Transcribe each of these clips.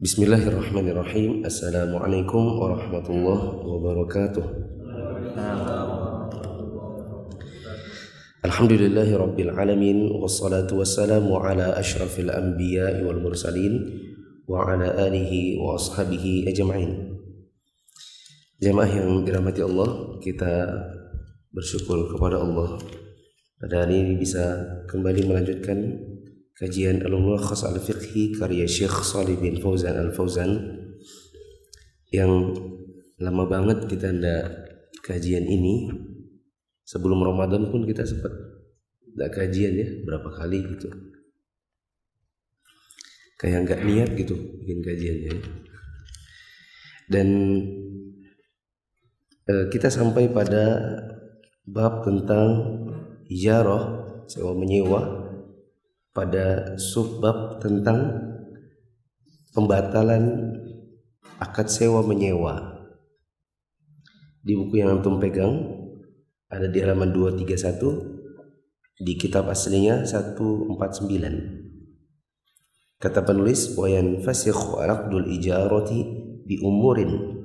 Bismillahirrahmanirrahim. Assalamualaikum warahmatullahi wabarakatuh. Alhamdulillahi rabbil alamin. Wassalatu wassalamu ala ashrafil anbiya'i wal mursalin wa ala alihi wa ashabihi ajma'in. Jamaah yang dirahmati Allah, kita bersyukur kepada Allah pada hari ini bisa kembali melanjutkan kajian Al-Mulakhas Al-Fiqhi karya Syekh Shalih bin Fauzan Al-Fauzan yang lama banget kita ndak kajian ini. Sebelum Ramadan pun kita sempat ndak kajian ya, berapa kali gitu. Kayak nggak niat gitu bikin kajiannya. Dan kita sampai pada bab tentang ijarah, sewa menyewa, pada subbab tentang pembatalan akad sewa menyewa. Di buku yang antum pegang ada di halaman 231, di kitab aslinya 149. Kata penulis, wa yanfasikhu aqdul ijarati bi umurin.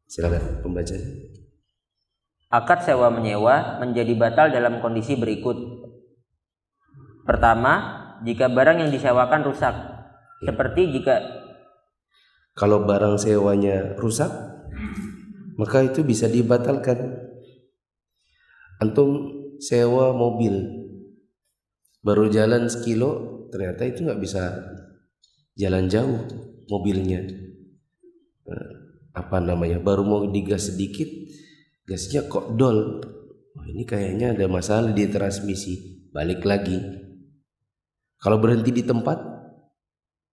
Silakan pembaca. Akad sewa menyewa menjadi batal dalam kondisi berikut. Pertama, jika barang yang disewakan rusak, seperti jika kalau barang sewanya rusak, maka itu bisa dibatalkan. Antum sewa mobil, baru jalan sekilo, ternyata itu nggak bisa jalan jauh mobilnya. Baru mau digas sedikit, gasnya kok dol. Ini kayaknya ada masalah di transmisi, balik lagi. Kalau berhenti di tempat,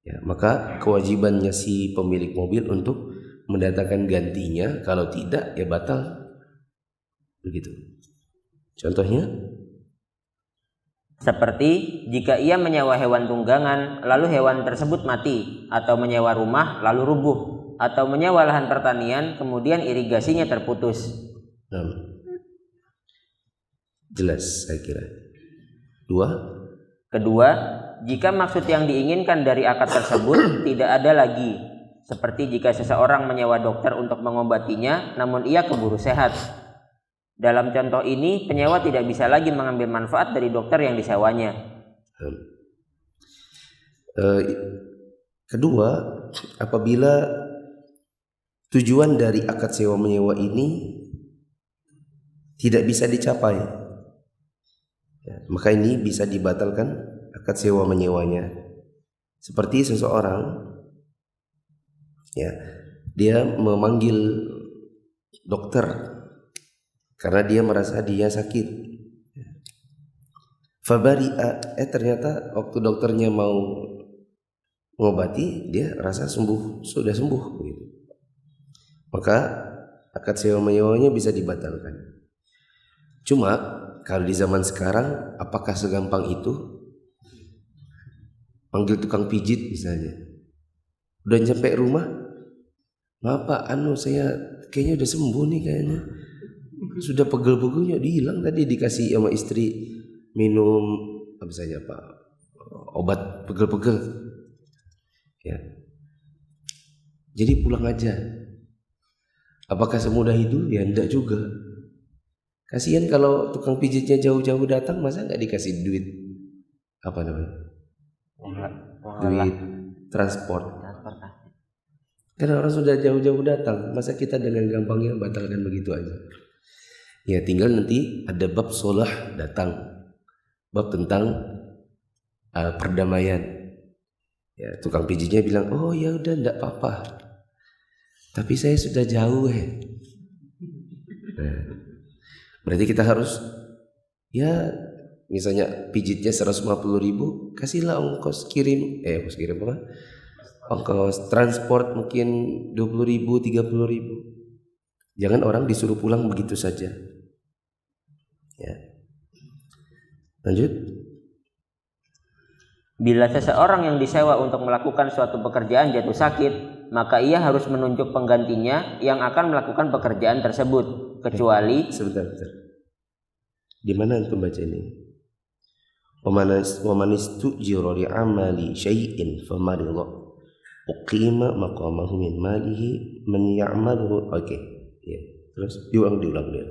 ya, maka kewajibannya si pemilik mobil untuk mendatangkan gantinya. Kalau tidak, ya batal. Begitu. Contohnya, seperti jika ia menyewa hewan tunggangan lalu hewan tersebut mati, atau menyewa rumah lalu rubuh, atau menyewa lahan pertanian kemudian irigasinya terputus. Jelas saya kira. Kedua, jika maksud yang diinginkan dari akad tersebut tidak ada lagi, seperti jika seseorang menyewa dokter untuk mengobatinya namun ia keburu sehat. Dalam contoh ini, penyewa tidak bisa lagi mengambil manfaat dari dokter yang disewanya. Kedua, apabila tujuan dari akad sewa menyewa ini tidak bisa dicapai, ya, maka ini bisa dibatalkan akad sewa menyewanya. Seperti seseorang, ya, dia memanggil dokter karena dia merasa dia sakit. Fabari'a, ternyata waktu dokternya mau mengobati, dia rasa sudah sembuh gitu. Maka akad sewa menyewanya bisa dibatalkan. Cuma kalau di zaman sekarang, apakah segampang itu? Panggil tukang pijit misalnya, udah nyampe rumah, maaf Pak, saya kayaknya udah sembuh nih, kayaknya sudah pegel-pegelnya dihilang, tadi dikasih sama istri minum apa saja Pak, obat pegel-pegel, ya. Jadi pulang aja. Apakah semudah itu? Ya enggak juga. Kasihan kalau tukang pijitnya jauh-jauh datang, masa nggak dikasih duit duit transport. Karena orang sudah jauh-jauh datang, masa kita dengan gampangnya batalkan begitu aja? Ya tinggal nanti ada bab solah datang, bab tentang perdamaian. Ya, tukang pijitnya bilang, oh ya udah enggak apa-apa, tapi saya sudah jauh Nah, berarti kita harus, ya misalnya pijitnya 150.000, kasihlah ongkos kirim ongkos transport mungkin 20.000, 30.000. Jangan orang disuruh pulang begitu saja, ya. Lanjut. Bila seseorang yang disewa untuk melakukan suatu pekerjaan jatuh sakit, maka ia harus menunjuk penggantinya yang akan melakukan pekerjaan tersebut, kecuali sebentar. Di mana antum baca ini? Wa man istujira li amali syai'in famaridha. uqima maqamahu min malihi man ya'maluhu. Oke. Ya. Terus diulang dia.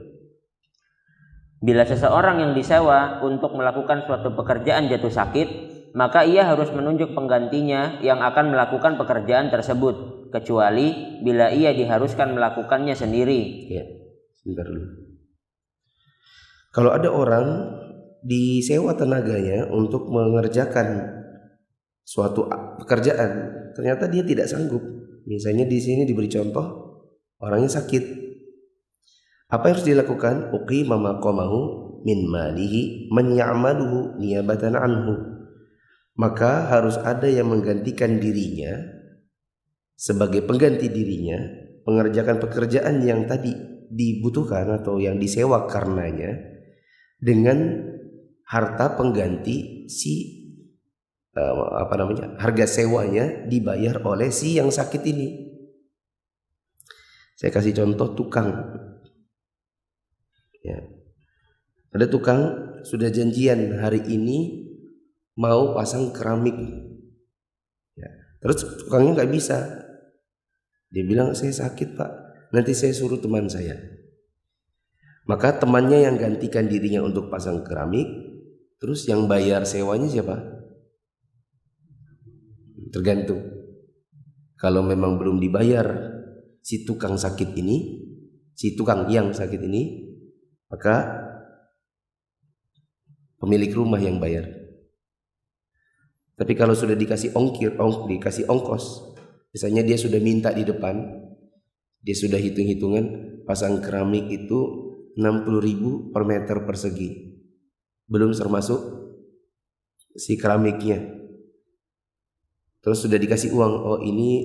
Bila seseorang yang disewa untuk melakukan suatu pekerjaan jatuh sakit, maka ia harus menunjuk penggantinya yang akan melakukan pekerjaan tersebut, kecuali bila ia diharuskan melakukannya sendiri. Ya, sebentar dulu. Kalau ada orang disewa tenaganya untuk mengerjakan suatu pekerjaan, ternyata dia tidak sanggup. Misalnya di sini diberi contoh, orangnya sakit. Apa yang harus dilakukan? Uqima maqamahu min malihi man ya'maluhu niyabatan anhu. Maka harus ada yang menggantikan dirinya sebagai pengganti dirinya, mengerjakan pekerjaan yang tadi dibutuhkan atau yang disewa karenanya dengan harta pengganti harga sewanya dibayar oleh si yang sakit ini. Saya kasih contoh tukang. Ya. Ada tukang sudah janjian hari ini mau pasang keramik. Ya. Terus tukangnya nggak bisa. Dia bilang saya sakit pak, nanti saya suruh teman saya. Maka temannya yang gantikan dirinya untuk pasang keramik. Terus yang bayar sewanya siapa? Tergantung. Kalau memang belum dibayar si tukang sakit ini, si tukang yang sakit ini, maka pemilik rumah yang bayar. Tapi kalau sudah dikasih dikasih ongkos, misalnya dia sudah minta di depan, dia sudah hitung-hitungan pasang keramik itu 60.000 per meter persegi. Belum termasuk si keramiknya. Terus sudah dikasih uang, oh ini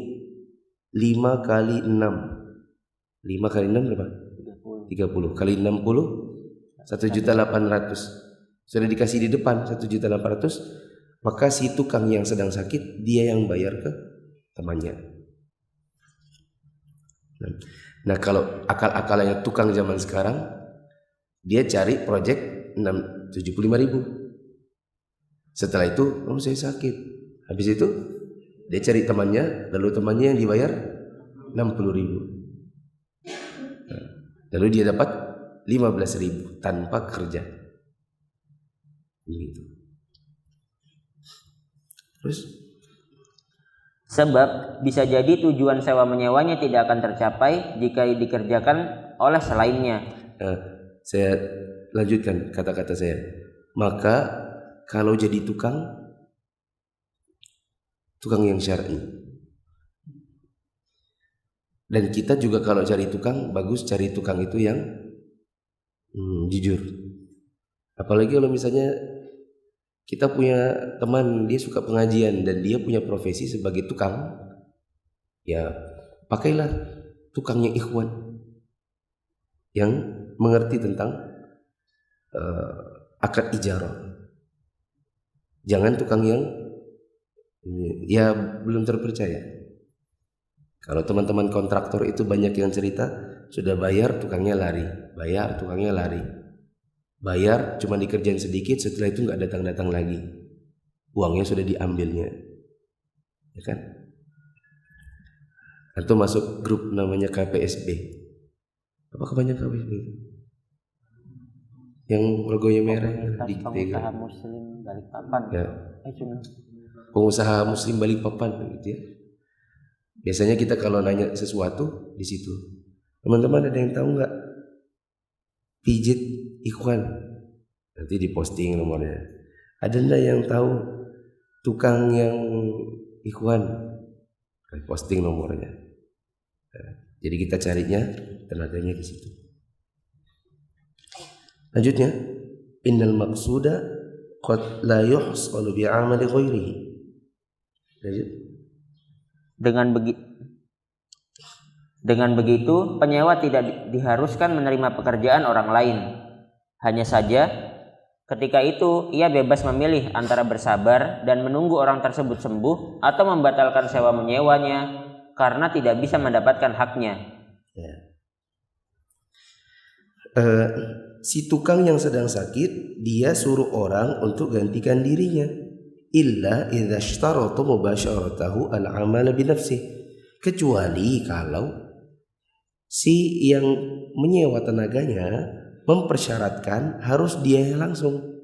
5 kali 6. 5 kali 6 berapa? 30 kali 60 1.800.000. Sudah dikasih di depan 1.800.000, maka si tukang yang sedang sakit dia yang bayar ke temannya. Nah, kalau akal-akalnya tukang zaman sekarang, dia cari proyek 75.000. Setelah itu, oh saya sakit. Habis itu dia cari temannya, lalu temannya yang dibayar 60.000. Lalu dia dapat 15.000 tanpa kerja. Begitu. Terus Sebab bisa jadi tujuan sewa menyewanya tidak akan tercapai jika dikerjakan oleh selainnya. Saya lanjutkan kata-kata saya. Maka kalau jadi tukang yang syar'i. Dan kita juga kalau cari tukang, bagus cari tukang itu yang jujur. Apalagi kalau misalnya kita punya teman dia suka pengajian dan dia punya profesi sebagai tukang, ya pakailah tukangnya ikhwan yang mengerti tentang akad ijarah. Jangan tukang yang ya belum terpercaya. Kalau teman-teman kontraktor itu banyak yang cerita, sudah bayar tukangnya lari, bayar cuma dikerjain sedikit, setelah itu nggak datang-datang lagi, uangnya sudah diambilnya, ya kan? Atau masuk grup namanya KPSB. Apa kebanyakan KPSB itu? Yang logonya merah di Pengusaha Muslim Balikpapan. Ya. Pengusaha Muslim Balikpapan gitu ya. Biasanya kita kalau nanya sesuatu di situ, teman-teman ada yang tahu nggak pijit ikhwan? Nanti diposting nomornya. Ada nggak yang tahu tukang yang ikhwan? Posting nomornya. Jadi kita carinya tenaganya di situ. Lanjutnya, innal maqsuda qad la yuhsalu bi 'amali ghairihi. Lanjut. Dengan begitu, penyewa tidak diharuskan menerima pekerjaan orang lain. Hanya saja, ketika itu ia bebas memilih antara bersabar dan menunggu orang tersebut sembuh atau membatalkan sewa menyewanya karena tidak bisa mendapatkan haknya. Ya. Si tukang yang sedang sakit, dia suruh orang untuk gantikan dirinya. illa idza ishtarata mubasharatahu al-amal bi nafsihi, kecuali kalau si yang menyewa tenaganya mempersyaratkan harus dia langsung.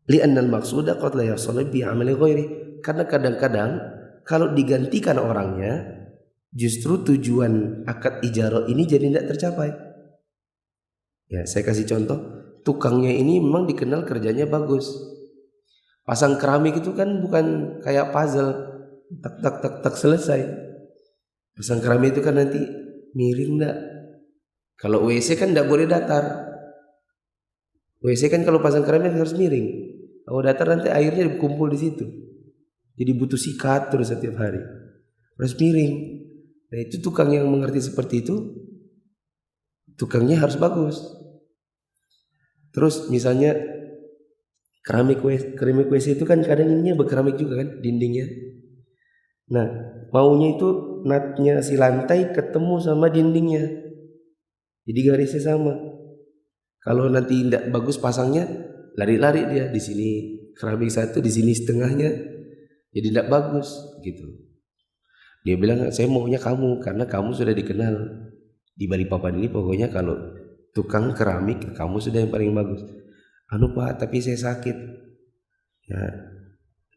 Li'anna al-maqsuda qad la yasul bi amali ghairi, karena kadang-kadang kalau digantikan orangnya justru tujuan akad ijarah ini jadi tidak tercapai. Ya, saya kasih contoh, tukangnya ini memang dikenal kerjanya bagus. Pasang keramik itu kan bukan kayak puzzle, tak tak tak tak selesai. Pasang keramik itu kan nanti miring enggak. Kalau WC kan enggak boleh datar. WC kan kalau pasang keramik harus miring. Kalau datar nanti airnya dikumpul di situ. Jadi butuh sikat terus setiap hari. Harus miring. Nah, itu tukang yang mengerti seperti itu, tukangnya harus bagus. Terus misalnya keramik WC itu kan kadang ininya berkeramik juga kan dindingnya. Nah, maunya itu natnya si lantai ketemu sama dindingnya, jadi garisnya sama. Kalau nanti tidak bagus pasangnya, lari-lari dia di sini keramik satu, di sini setengahnya, jadi tidak bagus gitu. Dia bilang saya maunya kamu karena kamu sudah dikenal di Balikpapan ini, pokoknya kalau tukang keramik kamu sudah yang paling bagus. Anu Pak, tapi saya sakit. Ya,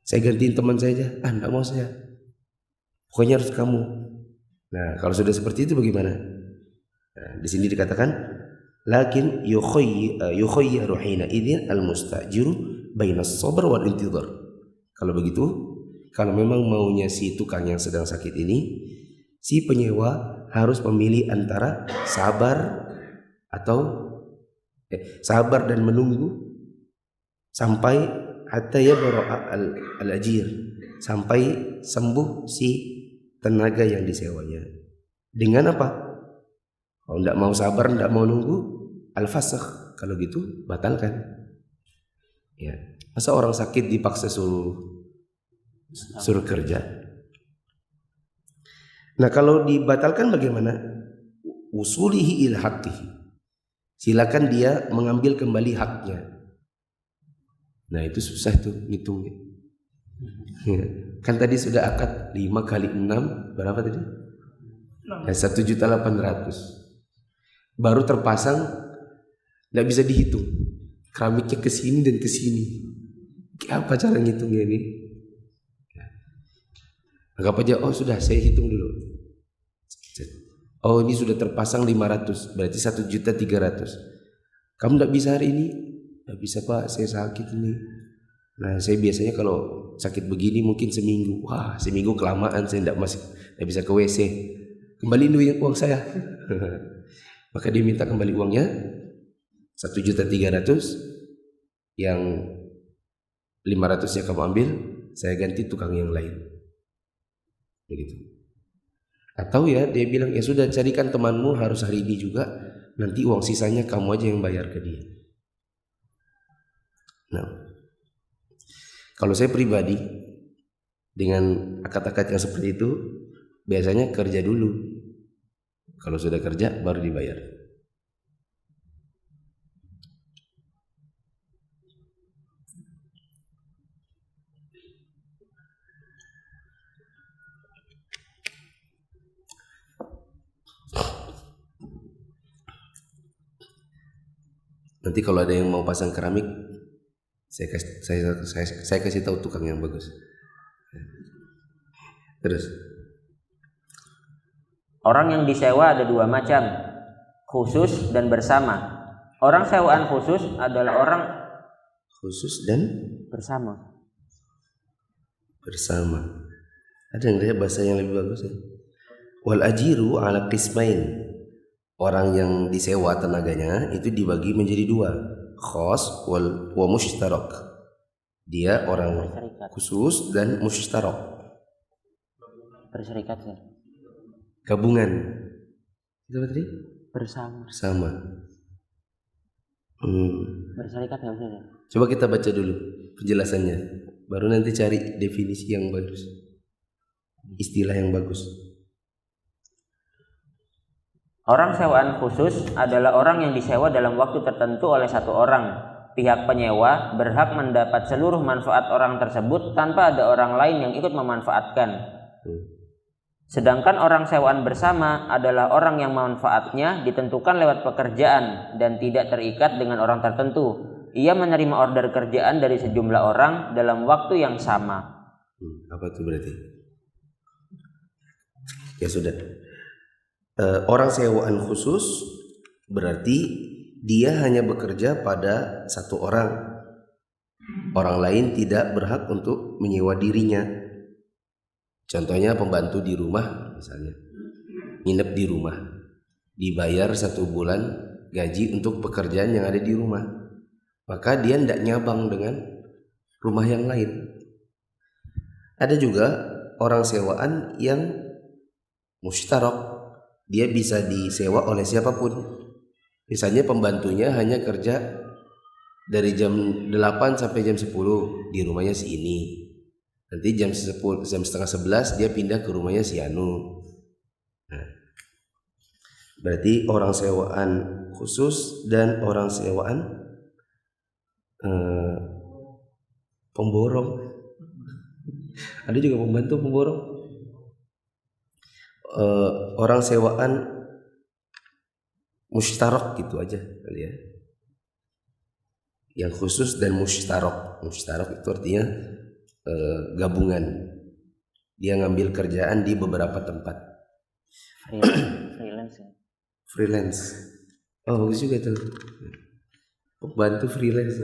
saya gantiin teman saya aja. Enggak mau saya. Pokoknya harus kamu. Nah, kalau sudah seperti itu bagaimana? Nah, di sini dikatakan lakin yukhayyaru hina idzin al-mustajiru baina as-sabr wal intidhar. Kalau begitu, kalau memang maunya si tukang yang sedang sakit ini, si penyewa harus memilih antara sabar dan menunggu sampai hatta yabra al-ajir, sampai sembuh si tenaga yang disewanya. Dengan apa? Kalau tidak mau sabar, tidak mau nunggu, al-fasakh. Kalau gitu batalkan. Ya, masa orang sakit dipaksa suruh kerja? Nah, kalau dibatalkan bagaimana? Usulihi ila haqqihi. Silakan dia mengambil kembali haknya. Nah, itu susah tuh ngitungnya. Ya. Kan tadi sudah akad 5 kali 6 berapa tadi? 1.800.000. Baru terpasang tidak bisa dihitung. Keramiknya ke sini dan ke sini. Apa cara ngitungnya ini? Anggap aja, oh sudah saya hitung dulu. Oh ini sudah terpasang 500, berarti 1.300.000. Kamu tidak bisa hari ini? Tidak bisa Pak, saya sakit ini. Nah, saya biasanya kalau sakit begini mungkin seminggu. Wah, seminggu kelamaan, saya tidak bisa ke WC. Kembaliin uang saya. Maka dia minta kembali uangnya 1.300.000. Yang 500-nya kamu ambil, saya ganti tukang yang lain. Begitu. Atau ya dia bilang, ya sudah carikan temanmu harus hari ini juga, nanti uang sisanya kamu aja yang bayar ke dia. Nah, kalau saya pribadi dengan akad-akad yang seperti itu biasanya kerja dulu. Kalau sudah kerja baru dibayar. Nanti kalau ada yang mau pasang keramik, saya kasih tahu tukang yang bagus. Terus orang yang disewa ada dua macam, khusus dan bersama. Orang sewaan khusus adalah orang khusus dan bersama. Ada nggak ya bahasa yang lebih bagus ya? Wal ajiru ala qismain. Orang yang disewa tenaganya itu dibagi menjadi dua, khas wa mushtarak. Dia orang khusus dan mushtarak. Berserikat ya. Gabungan. Itu apa tadi? Bersama. Berserikat ya Ustaz. Coba kita baca dulu penjelasannya, baru nanti cari definisi yang bagus, istilah yang bagus. Orang sewaan khusus adalah orang yang disewa dalam waktu tertentu oleh satu orang, pihak penyewa berhak mendapat seluruh manfaat orang tersebut tanpa ada orang lain yang ikut memanfaatkan. Sedangkan orang sewaan bersama adalah orang yang manfaatnya ditentukan lewat pekerjaan dan tidak terikat dengan orang tertentu. Ia menerima order kerjaan dari sejumlah orang dalam waktu yang sama. Apa itu berarti? Ya sudah. Orang sewaan khusus berarti dia hanya bekerja pada satu orang. Orang lain tidak berhak untuk menyewa dirinya. Contohnya pembantu di rumah misalnya, nginep di rumah, dibayar 1 bulan gaji untuk pekerjaan yang ada di rumah, maka dia tidak nyabang dengan rumah yang lain. Ada juga orang sewaan yang mushtarak, dia bisa disewa oleh siapapun. Misalnya pembantunya hanya kerja dari jam 8 sampai jam 10 di rumahnya si ini. Nanti jam 10, jam setengah 11 dia pindah ke rumahnya si Anu. Nah, berarti orang sewaan khusus dan orang sewaan pemborong. Ada juga pembantu pemborong. Orang sewaan mushtarak gitu aja kali ya. Yang khusus dan mushtarak. Mushtarak itu artinya gabungan. Dia ngambil kerjaan di beberapa tempat. Freelance. Oh, bagus juga tuh. Pembantu freelance.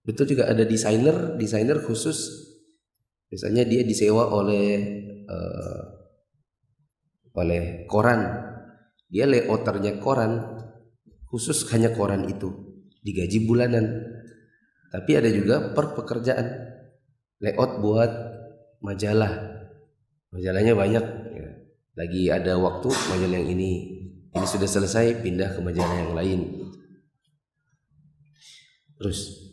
Betul juga ada desainer khusus. Misalnya dia disewa oleh koran. Dia layouternya koran, khusus hanya koran itu. Digaji bulanan. Tapi ada juga per pekerjaan, layout buat majalah. Majalahnya banyak ya. Lagi ada waktu majalah yang ini sudah selesai, pindah ke majalah yang lain. Terus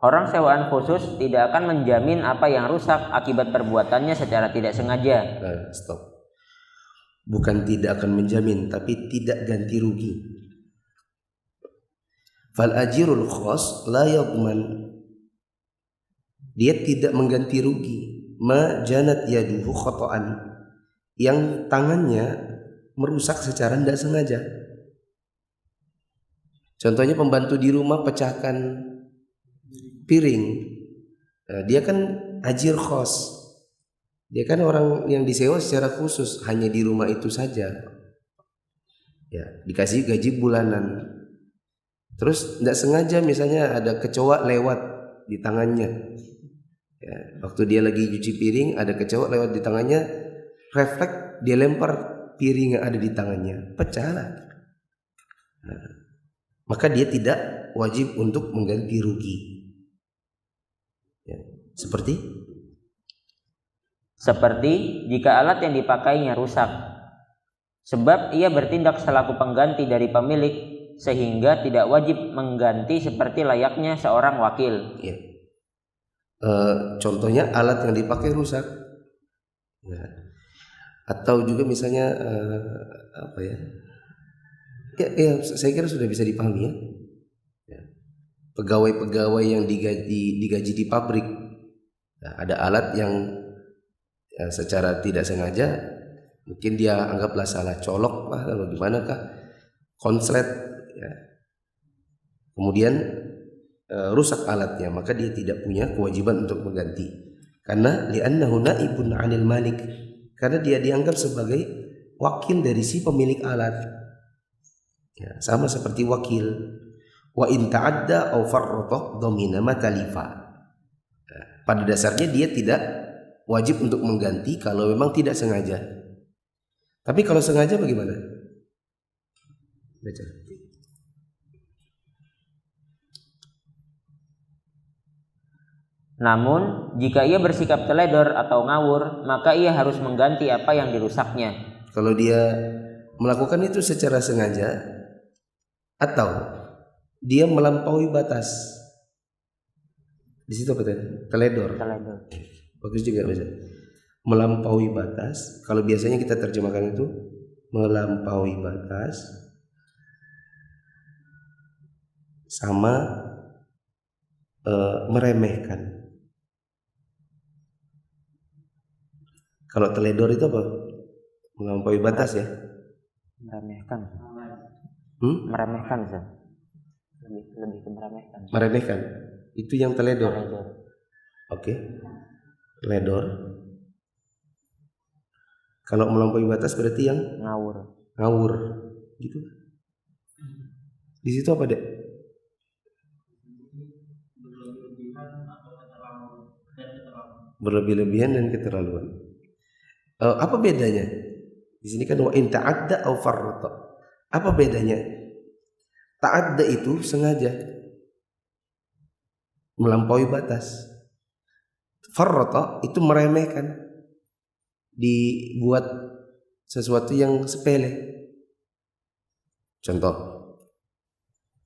orang sewaan khusus tidak akan menjamin apa yang rusak akibat perbuatannya secara tidak sengaja. Stop. Bukan tidak akan menjamin, tapi tidak ganti rugi. Fal ajirul khas la yadman. Dia tidak mengganti rugi. Ma janat yaduhu khata'an. Yang tangannya merusak secara tidak sengaja. Contohnya pembantu di rumah pecahkan piring. Nah, dia kan ajir khas. Dia kan orang yang disewa secara khusus, hanya di rumah itu saja. Ya, dikasih gaji bulanan. Terus tidak sengaja misalnya ada kecoa lewat di tangannya. Ya, waktu dia lagi cuci piring ada kecoa lewat di tangannya, refleks dia lempar piring yang ada di tangannya, pecah lah. Nah, maka dia tidak wajib untuk mengganti rugi. Ya, seperti jika alat yang dipakainya rusak, sebab ia bertindak selaku pengganti dari pemilik, sehingga tidak wajib mengganti seperti layaknya seorang wakil. Ya. Contohnya alat yang dipakai rusak, ya. Atau juga misalnya apa ya? Ya, saya kira sudah bisa dipahami ya. Ya. Pegawai-pegawai yang digaji di pabrik, nah, ada alat yang secara tidak sengaja mungkin dia anggaplah salah colok lah atau gimana kah, konslet ya. Kemudian rusak alatnya, maka dia tidak punya kewajiban untuk mengganti, karena li'annahu naibun 'anil malik, karena dia dianggap sebagai wakil dari si pemilik alat ya, sama seperti wakil. Wa in ta'adda aw farrata dhamina matalifa. Pada dasarnya dia tidak wajib untuk mengganti kalau memang tidak sengaja. Tapi kalau sengaja bagaimana? Baca. Namun, jika ia bersikap teledor atau ngawur, maka ia harus mengganti apa yang dirusaknya. Kalau dia melakukan itu secara sengaja atau dia melampaui batas, di situ apa tadi? Teledor. Bagus juga bisa. Melampaui batas. Kalau biasanya kita terjemahkan itu melampaui batas sama meremehkan. Kalau teledor itu apa? Melampaui batas ya. Meremehkan. Meremehkan Zat. Lebih ke meremehkan. Meremehkan. Itu yang teledor. Oke. Teledor. Kalau melampaui batas berarti yang ngawur. Gitu. Di situ apa, Dek? Berlebih-lebihan dan keterlaluan. Apa bedanya? Di sini kan wa in ta'adda au farrata. Apa bedanya? Ta'adda itu sengaja melampaui batas. Farrata itu meremehkan, dibuat sesuatu yang sepele. Contoh,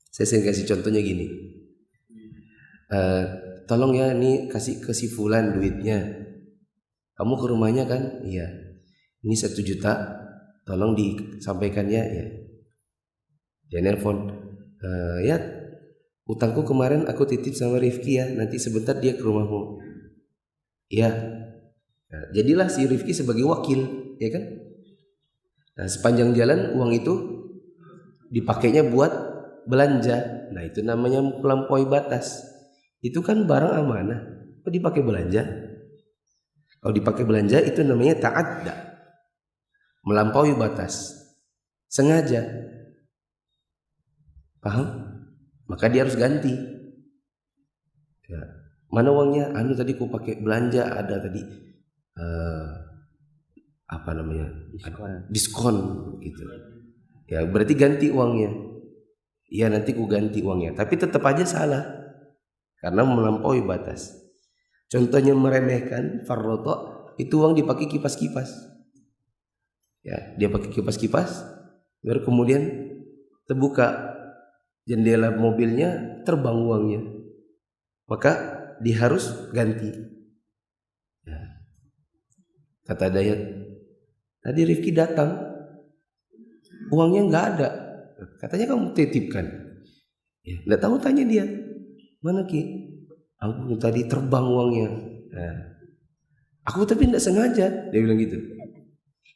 saya sering kasih contohnya gini. Tolong ya, ini kasih ke si fulan duitnya. Kamu ke rumahnya kan? Iya. Ini 1 juta, tolong disampaikannya ya. Dia nelpon, ya utangku kemarin aku titip sama Rifki ya, nanti sebentar dia ke rumahmu. Iya. Nah, jadilah si Rifki sebagai wakil, ya kan? Nah, sepanjang jalan uang itu dipakainya buat belanja. Nah, itu namanya melampaui batas. Itu kan barang amanah, kok dipakai belanja? Kalau dipakai belanja itu namanya ta'adda, melampaui batas, sengaja. Paham? Maka dia harus ganti. Ya. Mana uangnya? Tadi ku pakai belanja, ada tadi apa namanya? Diskon gitu. Ya berarti ganti uangnya. Ya nanti ku ganti uangnya. Tapi tetap aja salah karena melampaui batas. Contohnya meremehkan, farroto, itu uang dipakai kipas-kipas. Ya, dia pakai kipas-kipas, baru kemudian terbuka jendela mobilnya, terbang uangnya. Maka dia harus ganti. Ya. Kata Dayat, tadi Rifki datang, uangnya nggak ada. Katanya kamu titipkan. Ya, nggak tahu, tanya dia, mana Ki? Aku tadi terbang uangnya. Nah, aku tapi tidak sengaja, dia bilang gitu.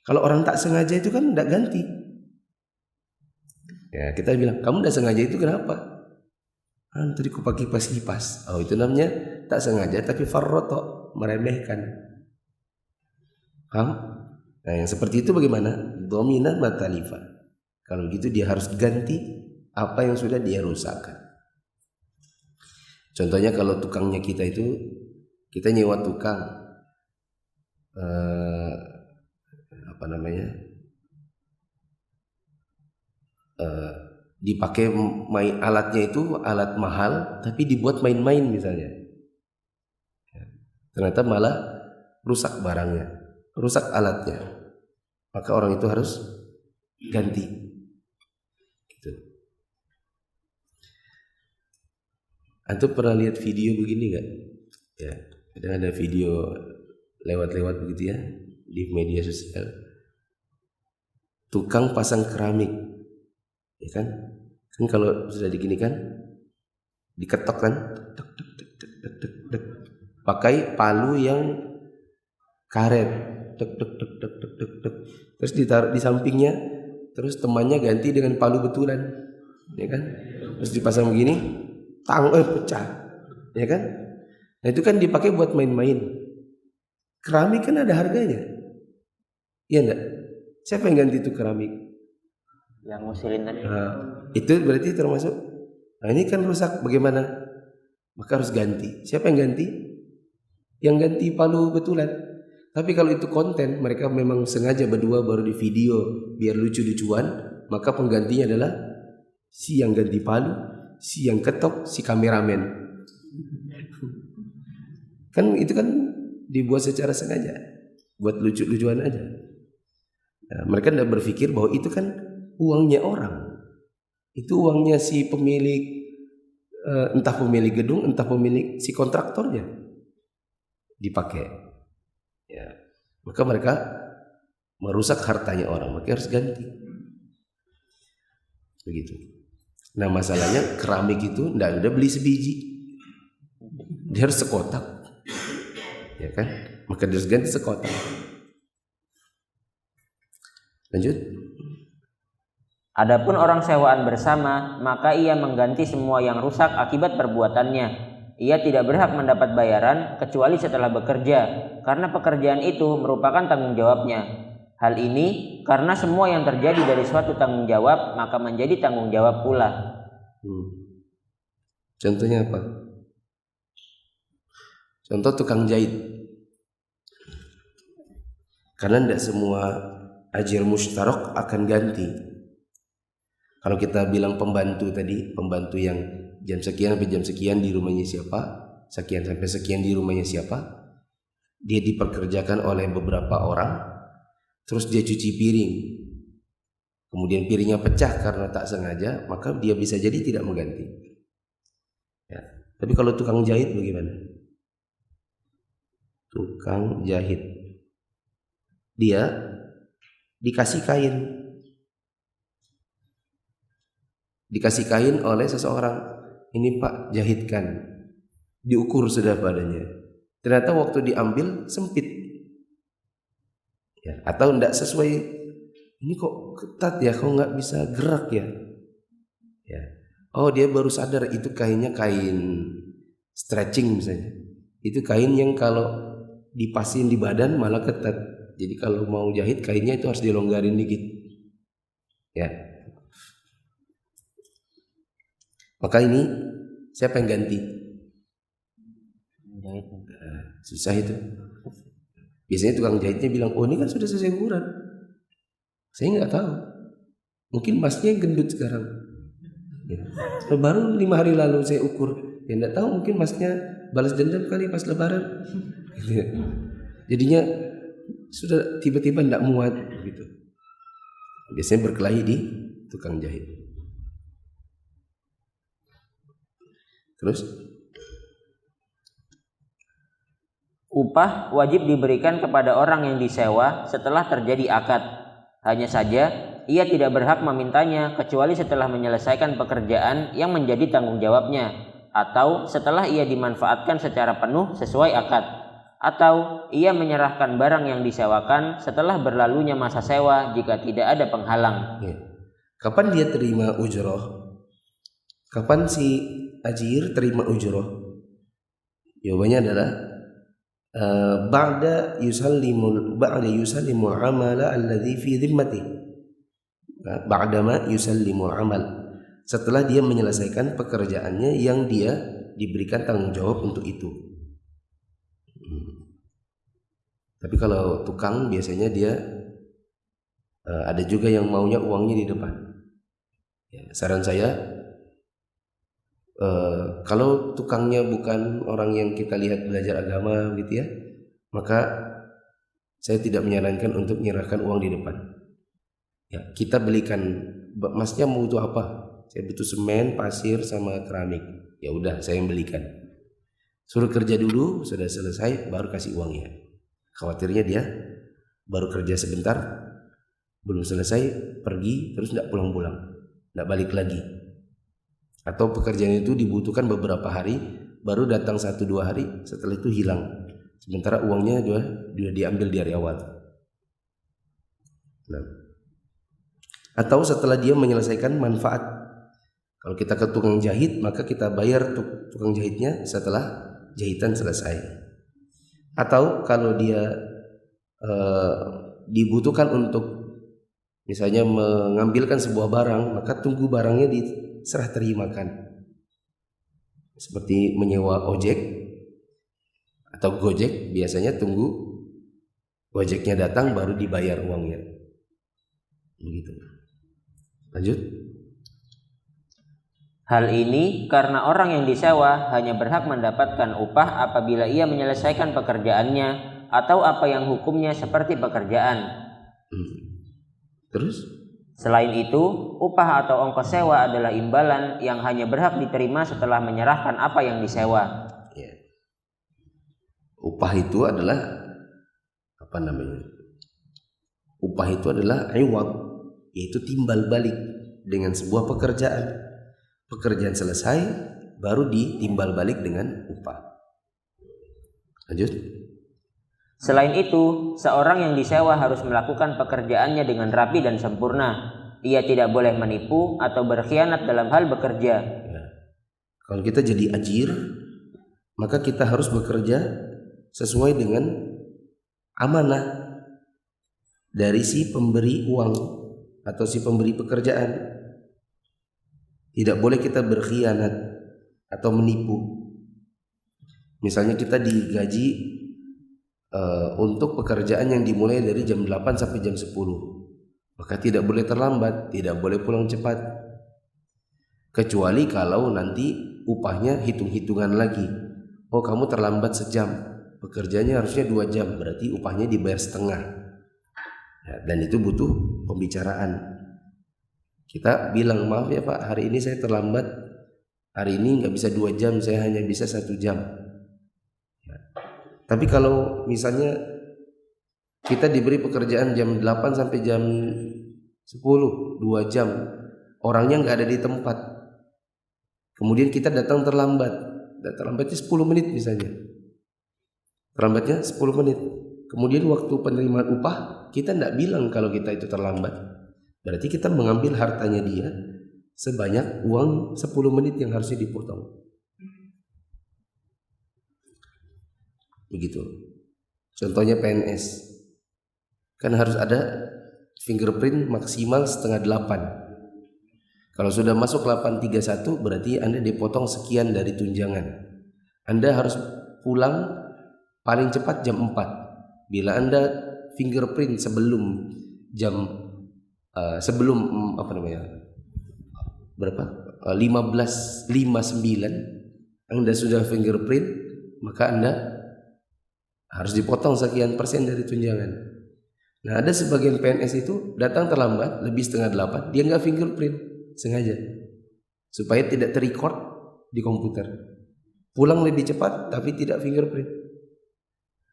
Kalau orang tak sengaja itu kan tidak ganti. Ya kita bilang, kamu tidak sengaja itu kenapa? Tadi aku pakai kipas-kipas. Oh itu namanya tak sengaja tapi farroto, meremehkan. Paham? Nah yang seperti itu bagaimana? Domina matalifa. Kalau gitu dia harus ganti apa yang sudah dia rusakkan. Contohnya kalau tukangnya kita itu, kita nyewa tukang apa namanya, dipakai alatnya itu alat mahal tapi dibuat main-main misalnya, ternyata malah rusak barangnya, rusak alatnya, maka orang itu harus ganti gitu. Antum pernah lihat video begini nggak? Ya, kadang ada video lewat-lewat begitu ya di media sosial. Tukang pasang keramik, ya kan? Kan kalau sudah digini kan, diketok kan, pakai palu yang karet, terus ditaruh di sampingnya, terus temannya ganti dengan palu betulan, ya kan? Terus dipasang begini. Pecah, ya kan? Nah itu kan dipakai buat main-main. Keramik kan ada harganya, iya enggak? Siapa yang ganti itu keramik? Yang ngusilin tadi. Itu berarti termasuk. Nah ini kan rusak, bagaimana? Maka harus ganti. Siapa yang ganti? Yang ganti palu betulan. Tapi kalau itu konten, mereka memang sengaja berdua baru di video biar lucu-lucuan, maka penggantinya adalah si yang ganti palu, si yang ketok, si kameramen. Kan itu kan dibuat secara sengaja, buat lucu-lucuan aja. Nah, mereka tidak berpikir bahwa itu kan uangnya orang, itu uangnya si pemilik, entah pemilik gedung, entah pemilik si kontraktornya dipakai. Ya, maka mereka merusak hartanya orang, maka harus ganti. Begitu. Nah masalahnya keramik itu tidak udah beli sebiji, dia harus sekotak, ya kan? Maka dia harus ganti sekotak. Lanjut. Adapun orang sewaan bersama, maka ia mengganti semua yang rusak akibat perbuatannya. Ia tidak berhak mendapat bayaran kecuali setelah bekerja, karena pekerjaan itu merupakan tanggung jawabnya. Hal ini karena semua yang terjadi dari suatu tanggung jawab, maka menjadi tanggung jawab pula. Contohnya apa? Contoh tukang jahit. Karena tidak semua ajir musytarak akan ganti. Kalau kita bilang pembantu tadi, pembantu yang jam sekian sampai jam sekian di rumahnya siapa, sekian sampai sekian di rumahnya siapa, dia diperkerjakan oleh beberapa orang, terus dia cuci piring, kemudian piringnya pecah karena tak sengaja, maka dia bisa jadi tidak mengganti. Ya. Tapi kalau tukang jahit bagaimana? Tukang jahit, dia dikasih kain oleh seseorang, ini Pak jahitkan, diukur sudah padanya, ternyata waktu diambil sempit, ya, atau tidak sesuai, ini kok ketat ya, kok nggak bisa gerak ya, ya, oh dia baru sadar itu kainnya kain stretching misalnya, itu kain yang kalau dipasin di badan malah ketat, jadi kalau mau jahit kainnya itu harus dilonggarin dikit, ya. Maka ini siapa yang ganti? Susah itu. Biasanya tukang jahitnya bilang, oh ini kan sudah selesai ukuran. Saya nggak tahu. Mungkin masnya yang gendut sekarang. Ya. Baru 5 hari lalu saya ukur. Ya nggak tahu, mungkin masnya balas dendam kali pas lebaran. Jadinya sudah tiba-tiba nggak muat gitu. Biasanya berkelahi di tukang jahit. Terus upah wajib diberikan kepada orang yang disewa setelah terjadi akad. Hanya saja ia tidak berhak memintanya kecuali setelah menyelesaikan pekerjaan yang menjadi tanggung jawabnya, atau setelah ia dimanfaatkan secara penuh sesuai akad, atau ia menyerahkan barang yang disewakan setelah berlalunya masa sewa jika tidak ada penghalang. Ya. Kapan dia terima ujroh? Kapan si ajir terima ujroh? Jawabannya adalah ba'da yusallimul amala alladhi fi dhimmati. Ba'dama yusallimul amal. Setelah dia menyelesaikan pekerjaannya yang dia diberikan tanggung jawab untuk itu. Tapi kalau tukang biasanya dia ada juga yang maunya uangnya di depan. Ya, saran saya, kalau tukangnya bukan orang yang kita lihat belajar agama gitu ya, maka saya tidak menyarankan untuk menyerahkan uang di depan. Ya, kita belikan, masnya mau butuh apa? Saya butuh semen, pasir, sama keramik. Ya udah, saya yang belikan. Suruh kerja dulu, sudah selesai baru kasih uangnya. Khawatirnya dia baru kerja sebentar, belum selesai, pergi terus tidak pulang-pulang, tidak balik lagi. Atau pekerjaan itu dibutuhkan beberapa hari, baru datang 1-2 hari, setelah itu hilang. Sementara uangnya juga diambil dari awal. Nah. Atau setelah dia menyelesaikan manfaat. Kalau kita ke tukang jahit, maka kita bayar tukang jahitnya setelah jahitan selesai. Atau kalau dia dibutuhkan untuk misalnya mengambilkan sebuah barang, maka tunggu barangnya diserah terimakan. Seperti menyewa ojek atau Gojek, biasanya tunggu Gojeknya datang baru dibayar uangnya. Begitu. Lanjut. Hal ini karena orang yang disewa hanya berhak mendapatkan upah apabila ia menyelesaikan pekerjaannya atau apa yang hukumnya seperti pekerjaan. Terus? Selain itu, upah atau ongkos sewa adalah imbalan yang hanya berhak diterima setelah menyerahkan apa yang disewa. Ya. Upah itu adalah upah itu adalah iwad, yaitu timbal balik dengan sebuah pekerjaan. Pekerjaan selesai baru ditimbal balik dengan upah. Lanjut. Selain itu, seorang yang disewa harus melakukan pekerjaannya dengan rapi dan sempurna. Ia tidak boleh menipu atau berkhianat dalam hal bekerja. Ya. Kalau kita jadi ajir, maka kita harus bekerja sesuai dengan amanah dari si pemberi uang atau si pemberi pekerjaan. Tidak boleh kita berkhianat atau menipu. Misalnya kita digaji untuk pekerjaan yang dimulai dari jam 8 sampai jam 10, maka tidak boleh terlambat, tidak boleh pulang cepat, kecuali kalau nanti upahnya hitung-hitungan lagi. Oh, kamu terlambat sejam, pekerjaannya harusnya 2 jam, berarti upahnya dibayar setengah. Ya, dan itu butuh pembicaraan. Kita bilang, maaf ya Pak, hari ini saya terlambat, hari ini nggak bisa 2 jam, saya hanya bisa 1 jam. Ya. Tapi kalau misalnya kita diberi pekerjaan jam 8 sampai jam 10, 2 jam, orangnya nggak ada di tempat, kemudian kita datang terlambatnya 10 menit misalnya, terlambatnya 10 menit, kemudian waktu penerimaan upah kita nggak bilang kalau kita itu terlambat, berarti kita mengambil hartanya dia sebanyak uang 10 menit yang harusnya dipotong. Begitu. Contohnya PNS, kan harus ada fingerprint maksimal setengah 8. Kalau sudah masuk 8.31 berarti Anda dipotong sekian dari tunjangan. Anda harus pulang paling cepat jam 4. Bila Anda fingerprint sebelum jam berapa? 15.59 Anda sudah fingerprint, maka Anda harus dipotong sekian persen dari tunjangan. Nah, ada sebagian PNS itu datang terlambat, lebih setengah 8, dia nggak fingerprint sengaja supaya tidak terrecord di komputer. Pulang lebih cepat tapi tidak fingerprint.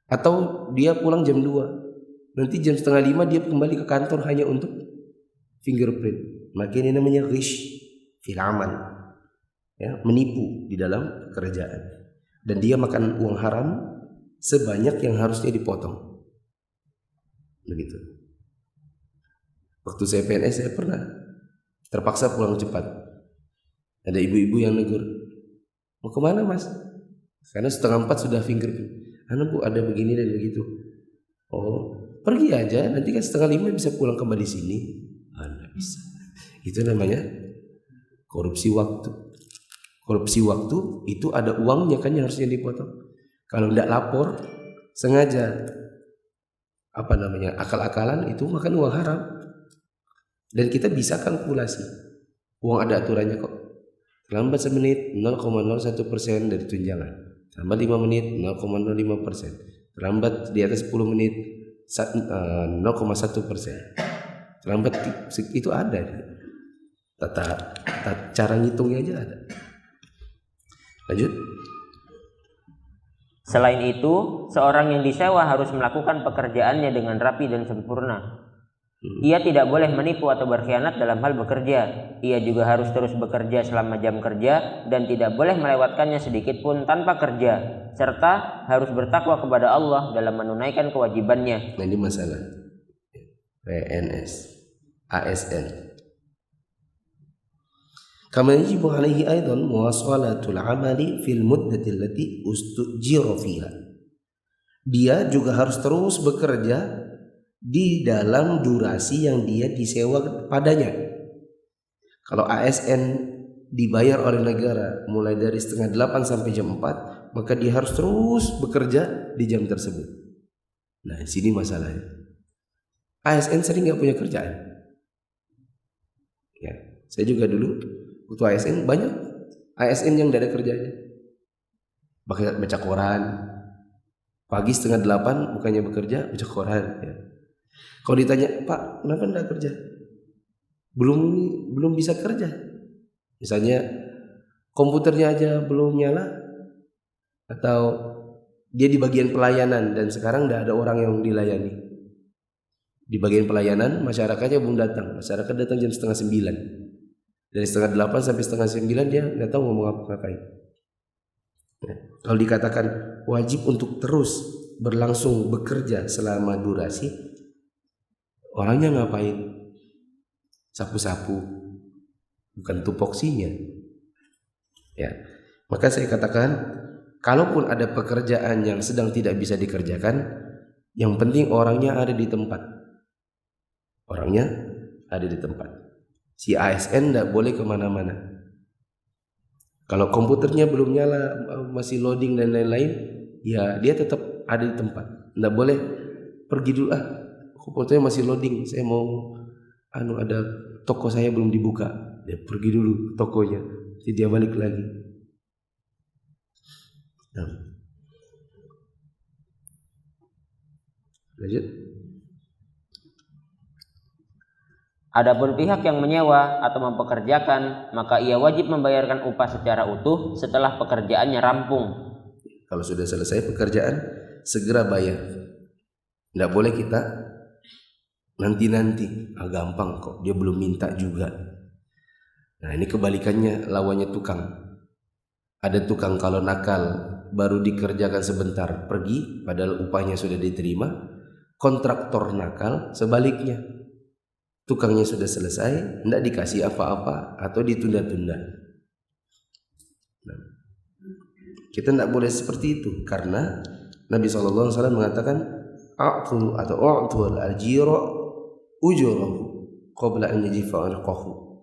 Atau dia pulang jam 2, nanti jam setengah 5 dia kembali ke kantor hanya untuk fingerprint. Maka ini namanya ghish fil amal, ya, menipu di dalam pekerjaan, dan dia makan uang haram sebanyak yang harusnya dipotong. Begitu. Waktu saya PNS saya pernah terpaksa pulang cepat. Ada ibu-ibu yang negur, mau kemana mas? Karena setengah 4 sudah fingerprint. Bu, ada begini dan begitu. Oh, pergi aja, nanti kan setengah 5 bisa pulang kembali sini. Nggak bisa. Itu namanya korupsi waktu. Korupsi waktu itu ada uangnya kan yang harusnya dipotong. Kalau tidak lapor sengaja akal-akalan, itu makan uang haram. Dan kita bisa kalkulasi. Uang ada aturannya kok. Terlambat semenit 0,01% dari tunjangan. Terlambat 5 menit 0,05%. Terlambat di atas 10 menit 0,1%. Terlambat itu ada. Tata cara ngitungnya aja ada. Lanjut. Selain itu, seorang yang disewa harus melakukan pekerjaannya dengan rapi dan sempurna. Ia tidak boleh menipu atau berkhianat dalam hal bekerja. Ia juga harus terus bekerja selama jam kerja dan tidak boleh melewatkannya sedikit pun tanpa kerja, serta harus bertakwa kepada Allah dalam menunaikan kewajibannya. Nah, ini masalah PNS, ASN. Kama yajibu alaihi aidan muwasalatul amali fil muddati allati ustujira fiha. Dia juga harus terus bekerja di dalam durasi yang dia disewa padanya. Kalau ASN dibayar oleh negara mulai dari setengah 8 sampai jam 4, maka dia harus terus bekerja di jam tersebut. Nah, di sini masalahnya. ASN sering nggak punya kerjaan. Ya, saya juga dulu waktu ASN banyak ASN yang tidak ada kerjanya. Baca koran. Pagi setengah 8 bukannya bekerja, baca koran. Ya. Kalau ditanya, Pak, kenapa tidak kerja? Belum bisa kerja. Misalnya komputernya aja belum nyala, atau dia di bagian pelayanan dan sekarang tidak ada orang yang dilayani. Di bagian pelayanan masyarakatnya belum datang. Masyarakat datang jam 8:30. Dari 8:30 sampai 8:30 dia nggak tahu ngomong apa ngapain. Ya. Kalau dikatakan wajib untuk terus berlangsung bekerja selama durasi, orangnya ngapain? Sapu-sapu, bukan tupoksinya. Ya, maka saya katakan, kalaupun ada pekerjaan yang sedang tidak bisa dikerjakan, yang penting orangnya ada di tempat. Orangnya ada di tempat. Si ASN tidak boleh kemana-mana. Kalau komputernya belum nyala, masih loading dan lain-lain, ya dia tetap ada di tempat. Tidak boleh pergi dulu, komputernya masih loading, saya mau ada toko saya belum dibuka. Dia pergi dulu tokonya, nanti dia balik lagi. Nah. Lanjut. Adapun pihak yang menyewa atau mempekerjakan, maka ia wajib membayarkan upah secara utuh setelah pekerjaannya rampung. Kalau sudah selesai pekerjaan, segera bayar. Tidak boleh kita nanti-nanti, gampang kok, dia belum minta juga. Nah ini kebalikannya, lawannya tukang. Ada tukang kalau nakal baru dikerjakan sebentar pergi, padahal upahnya sudah diterima. Kontraktor nakal sebaliknya, tukangnya sudah selesai, tidak dikasih apa-apa atau ditunda-tunda. Nah, kita tidak boleh seperti itu karena Nabi SAW mengatakan a'tul atau a'tul al-ajira ujurahu qabla an yajifa anqahu.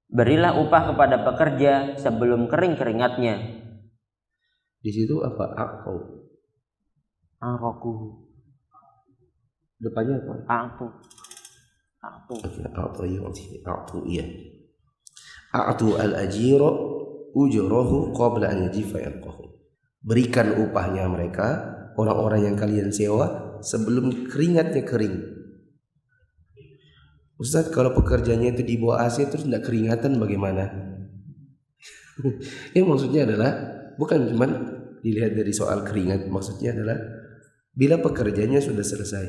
Berilah upah kepada pekerja sebelum kering keringatnya. Di situ apa? A'qau. A'qahu. Depannya apa? A'tu. A'tu iya. A'tu al-ajira ujurahu qabla an yajifa anqahu. Berikan upahnya mereka, orang-orang yang kalian sewa, sebelum keringatnya kering. Ustaz, kalau pekerjaannya itu di bawah AC terus tidak keringatan bagaimana? Ini maksudnya adalah bukan cuma dilihat dari soal keringat, maksudnya adalah bila pekerjaannya sudah selesai.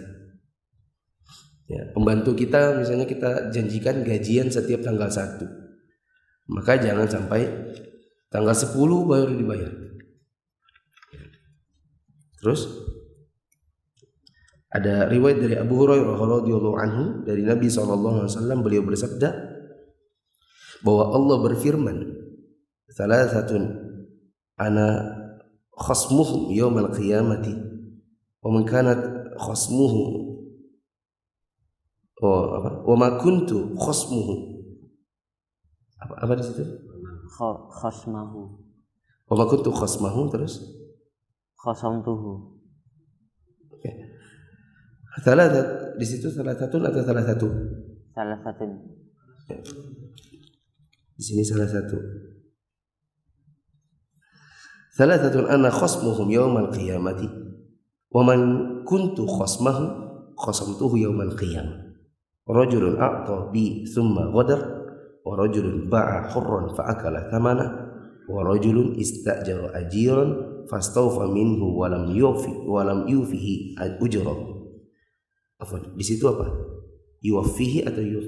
Ya, pembantu kita misalnya kita janjikan gajian setiap tanggal 1. Maka jangan sampai tanggal 10 baru dibayar. Terus ada riwayat dari Abu Hurairah radhiyallahu anhu dari Nabi SAW, beliau bersabda bahwa Allah berfirman, "Thalathatun ana khasmuhum yaumal qiyamati wa man kanat khasmuhu wa ma kuntu khasmuhu." Apa di situ? Khasmahu. Wa ma kuntu khasmahu terus Khasamtuhu. Oke. Di situ salah satu atau salah satu? Salah satu. Di sini salah satu. Salah satu ana khasmuhum yaumal qiyamati wa man kuntu khasmahu khasamtuhu yaumal qiyamah. Rajulun a'ta bi thumma ghadar wa rajulun ba'a hurran fa akala thamana wa rajulun istajara ajiran fastawfa minhu wa lam yufihi ujrahu. Di situ apa? Yuwaffihi atau yuf?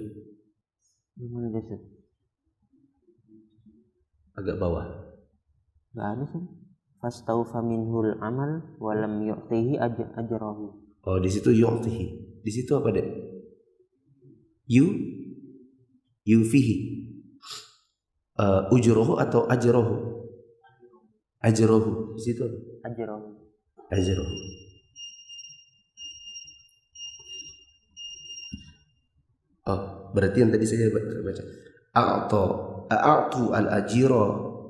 Agak bawah. Enggak ada sih. Fastawfa minhul amal wa lam yu'tihi ajrahu. Oh, di situ yu'tihi. Di situ apa, Dek? Yufihi. Ujrahu atau ajrahu? Ajrahu. Di situ apa? Ajrahu. Oh, berarti yang tadi saya baca a'tu al-ajira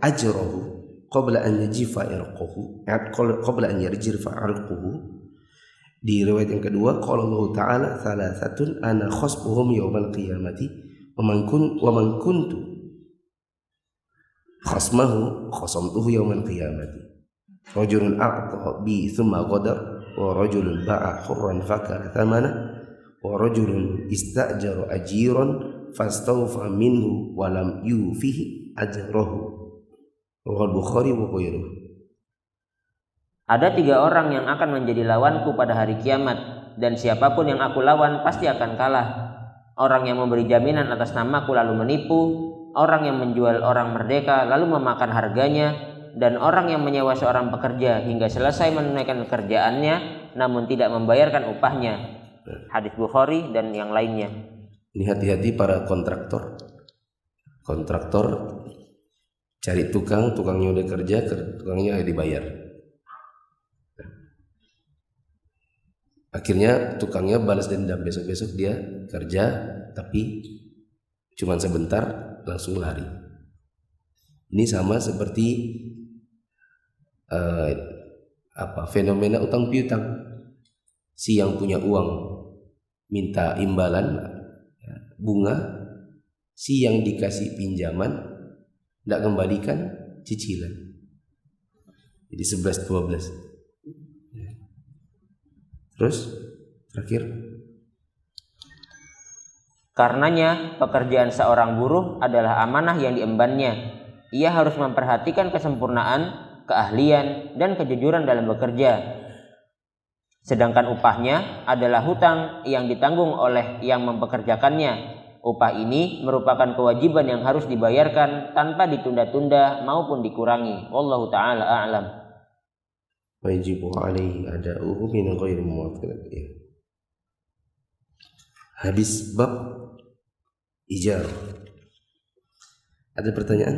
ajrahu qabla an yajifa irquhu, qabla an yarjifa irquhu. Di riwayat yang kedua qala Allah Ta'ala thalathatun ana khasbuhum yaumal qiyamati wa man kuntu khasmahu khasamtuhu yaumal qiyamati. Rajulun a'ta bi thumma ghadar wa rajulun ba'a hurran fakala thamana wa rajulun istajara ajiran fastawfa minhu wa lam yufihi ajrahu. Rawahu Bukhari wa ghairuhu. Ada 3 orang yang akan menjadi lawanku pada hari kiamat, dan siapapun yang aku lawan pasti akan kalah. Orang yang memberi jaminan atas namaku lalu menipu, orang yang menjual orang merdeka lalu memakan harganya, dan orang yang menyewa seorang pekerja hingga selesai menunaikan pekerjaannya namun tidak membayarkan upahnya. Hadis Bukhari dan yang lainnya. Ini hati-hati para kontraktor. Kontraktor cari tukang, tukangnya udah kerja, tukangnya dibayar. Akhirnya tukangnya balas dendam, besok-besok dia kerja tapi cuman sebentar langsung lari. Ini sama seperti fenomena utang piutang. Si yang punya uang minta imbalan bunga, si yang dikasih pinjaman tidak kembalikan cicilan. Jadi 11-12. Terus terakhir, karenanya pekerjaan seorang buruh adalah amanah yang diembannya. Ia harus memperhatikan kesempurnaan, keahlian, dan kejujuran dalam bekerja. Sedangkan upahnya adalah hutang yang ditanggung oleh yang mempekerjakannya. Upah ini merupakan kewajiban yang harus dibayarkan tanpa ditunda-tunda maupun dikurangi. Wallahu ta'ala a'lam. wajibu alaihi ada'uhu min ghairi muwafiqah. Habis bab ijar. Ada pertanyaan?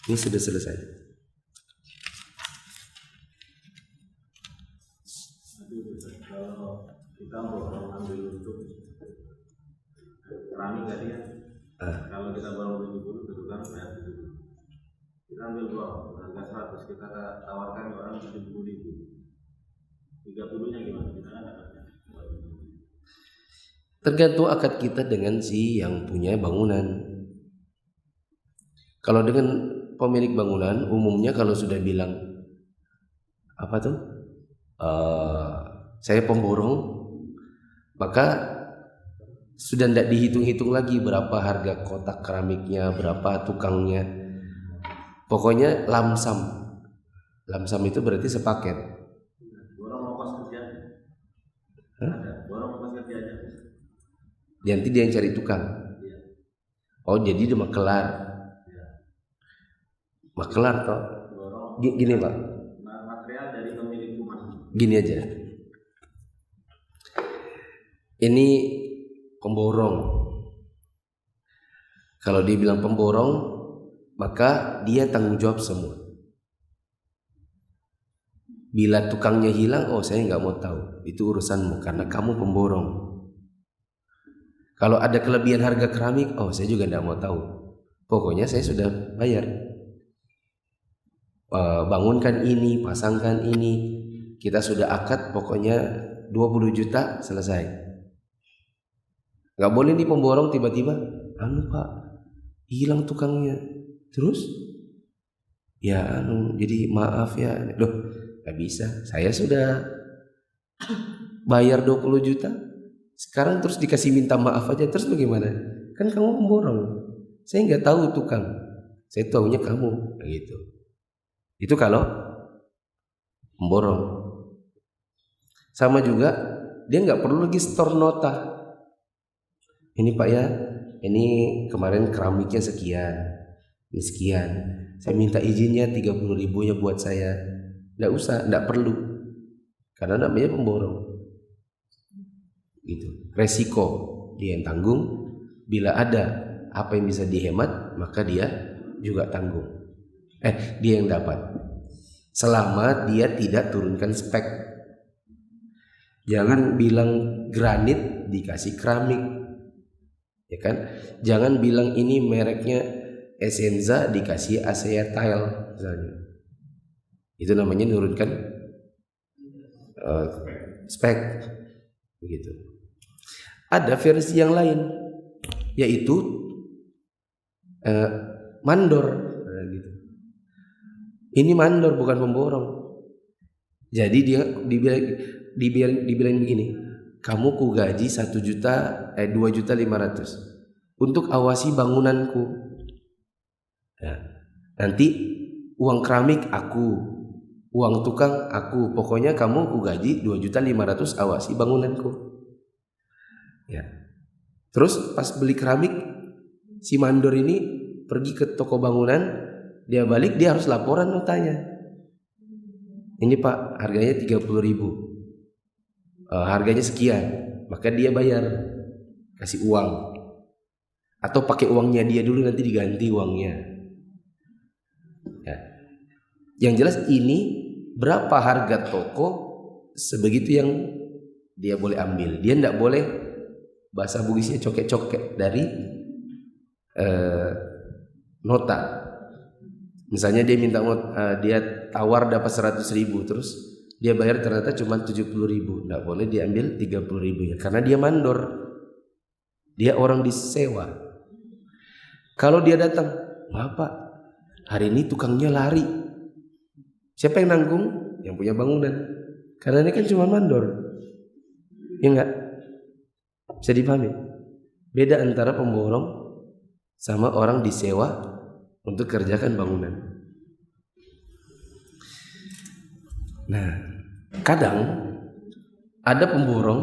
Ini sudah selesai. Kalau kita mau ambil untuk keramik tadi ya, kalau kita baru 70 itu kan bayar 70. Kita ambil uang harga 100, kita tawarkan ke orang 70.000. 30-nya gimana? Kita kan dapatnya. Tergantung akad kita dengan si yang punya bangunan. Kalau dengan pemilik bangunan, umumnya kalau sudah bilang apa tuh, saya pemborong, maka sudah tidak dihitung-hitung lagi berapa harga kotak keramiknya, berapa tukangnya. Pokoknya lamsam. Lamsam itu berarti sepaket. Borong ongkos kerja. Borong ongkos kerja aja. Nanti dia yang cari tukang. Oh, jadi dia makelar. Makelar toh. Gini Pak. Material dari pemilik rumah. Gini aja. Ini pemborong. Kalau dia bilang pemborong, maka dia tanggung jawab semua. Bila tukangnya hilang, oh saya nggak mau tahu. Itu urusanmu karena kamu pemborong. Kalau ada kelebihan harga keramik, oh saya juga nggak mau tahu. Pokoknya saya sudah bayar. Bangunkan ini, pasangkan ini, kita sudah akad, pokoknya 20 juta selesai. Nggak boleh nih pemborong tiba-tiba, Pak, hilang tukangnya. Terus? Ya jadi maaf ya. Loh, nggak bisa. Saya sudah bayar 20 juta. Sekarang terus dikasih minta maaf aja, terus bagaimana? Kan kamu pemborong. Saya nggak tahu tukang. Saya tahunya kamu, gitu. Itu kalau pemborong. Sama juga dia nggak perlu lagi store nota. Ini Pak ya, ini kemarin keramiknya sekian, ini sekian. Saya minta izinnya 30.000 ya buat saya. Nggak usah, nggak perlu. Karena namanya pemborong. Gitu. Resiko dia yang tanggung. Bila ada apa yang bisa dihemat, maka dia juga tanggung. Dia yang dapat. Selama dia tidak turunkan spek. Jangan bilang granit dikasih keramik, ya kan? Jangan bilang ini mereknya Essenza dikasih ASEA Tile misalnya. Itu namanya nurunkan spek, begitu. Ada versi yang lain, yaitu mandor, gitu. Ini mandor bukan pemborong. Jadi dia dibilang begini, kamu ku gaji 2.500.000 untuk awasi bangunanku. Nah, nanti uang keramik aku, uang tukang aku, pokoknya kamu aku gaji 2.500.000 awasi bangunanku. Ya. Terus pas beli keramik, si mandor ini pergi ke toko bangunan, dia balik dia harus laporan notanya. Ini Pak, harganya 30.000, harganya sekian, maka dia bayar, kasih uang. Atau pakai uangnya dia dulu, nanti diganti uangnya. Ya. Yang jelas ini berapa harga toko, sebegitu yang dia boleh ambil. Dia tidak boleh bahasa Bugisnya cokek-cokek dari nota. Misalnya dia minta dia tawar dapat 100.000, terus dia bayar ternyata cuma 70.000. Tidak boleh diambil 30.000 ya, karena dia mandor, dia orang disewa. Kalau dia datang, Bapak, hari ini tukangnya lari, siapa yang nanggung? Yang punya bangunan, karena ini kan cuma mandor. Ya enggak? Bisa dipahami? Beda antara pemborong sama orang disewa untuk kerjakan bangunan. Nah, kadang ada pemborong,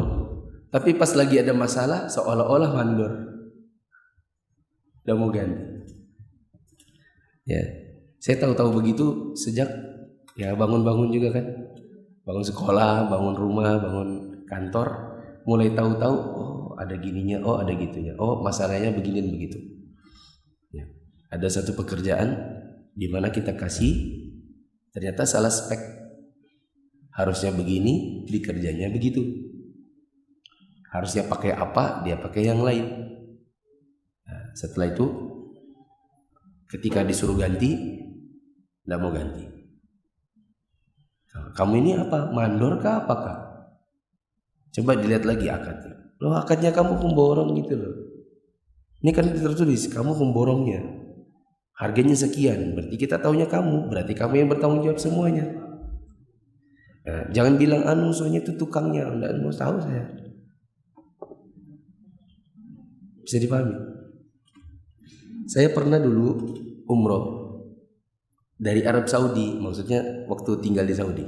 tapi pas lagi ada masalah seolah-olah mandor, udah mau ganti. Ya, saya tahu-tahu begitu sejak ya bangun-bangun juga kan, bangun sekolah, bangun rumah, bangun kantor, mulai tahu-tahu, oh ada gininya, oh ada gitunya, oh masalahnya begini begitu. Ya, ada satu pekerjaan di mana kita kasih, ternyata salah spek, harusnya begini, dikerjanya begitu. Harusnya pakai apa, dia pakai yang lain. Nah, setelah itu ketika disuruh ganti, tidak mau ganti. Kamu ini apa? Mandor kah apakah? Coba dilihat lagi akadnya. Loh, akadnya kamu pemborong gitu loh. Ini kan tertulis kamu pemborongnya, harganya sekian, berarti kita tahunya kamu, berarti kamu yang bertanggung jawab semuanya. Nah, jangan bilang soalnya itu tukangnya, enggak mau tahu saya. Bisa dipahami? Saya pernah dulu umroh dari Arab Saudi, maksudnya waktu tinggal di Saudi.